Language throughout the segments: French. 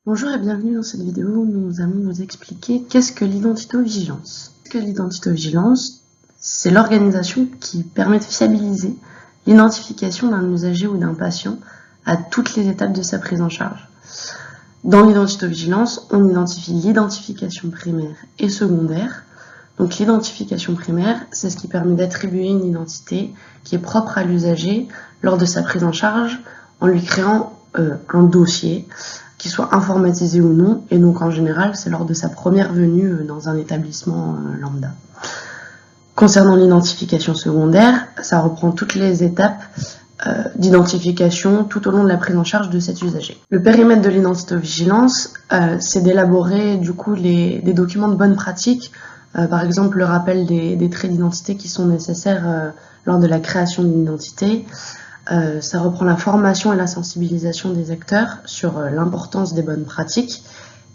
Bonjour et bienvenue dans cette vidéo. Nous allons vous expliquer qu'est-ce que l'identitovigilance. L'identitovigilance, c'est l'organisation qui permet de fiabiliser l'identification d'un usager ou d'un patient à toutes les étapes de sa prise en charge. Dans l'identitovigilance, on identifie l'identification primaire et secondaire. Donc l'identification primaire, c'est ce qui permet d'attribuer une identité qui est propre à l'usager lors de sa prise en charge en lui créant un dossier, qu'il soit informatisé ou non, et donc en général, c'est lors de sa première venue dans un établissement lambda. Concernant l'identification secondaire, ça reprend toutes les étapes d'identification tout au long de la prise en charge de cet usager. Le périmètre de l'identitovigilance, c'est d'élaborer du coup des documents de bonne pratique, par exemple le rappel des traits d'identité qui sont nécessaires lors de la création d'une identité. Ça reprend la formation et la sensibilisation des acteurs sur l'importance des bonnes pratiques,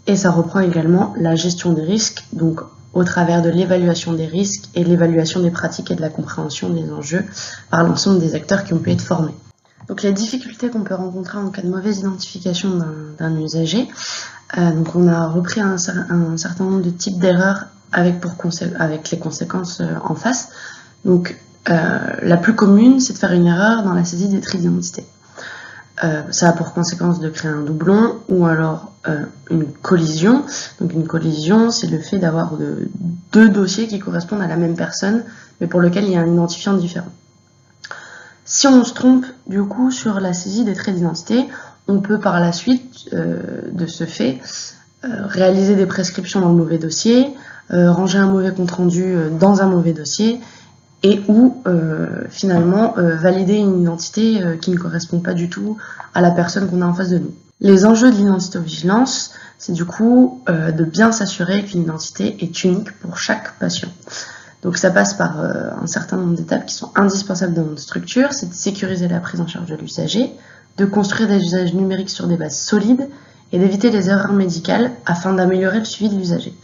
et ça reprend également la gestion des risques, donc au travers de l'évaluation des risques et l'évaluation des pratiques et de la compréhension des enjeux par l'ensemble des acteurs qui ont pu être formés. Donc les difficultés qu'on peut rencontrer en cas de mauvaise identification d'un usager, donc on a repris un certain nombre de types d'erreurs avec les conséquences en face. Donc la plus commune, c'est de faire une erreur dans la saisie des traits d'identité. Ça a pour conséquence de créer un doublon ou alors une collision. Donc une collision, c'est le fait d'avoir deux dossiers qui correspondent à la même personne, mais pour lequel il y a un identifiant différent. Si on se trompe du coup sur la saisie des traits d'identité, on peut par la suite de ce fait réaliser des prescriptions dans le mauvais dossier, ranger un mauvais compte-rendu dans un mauvais dossier, et ou finalement valider une identité qui ne correspond pas du tout à la personne qu'on a en face de nous. Les enjeux de l'identitovigilance, c'est du coup de bien s'assurer qu'une identité est unique pour chaque patient. Donc ça passe par un certain nombre d'étapes qui sont indispensables dans notre structure, c'est de sécuriser la prise en charge de l'usager, de construire des usages numériques sur des bases solides et d'éviter les erreurs médicales afin d'améliorer le suivi de l'usager.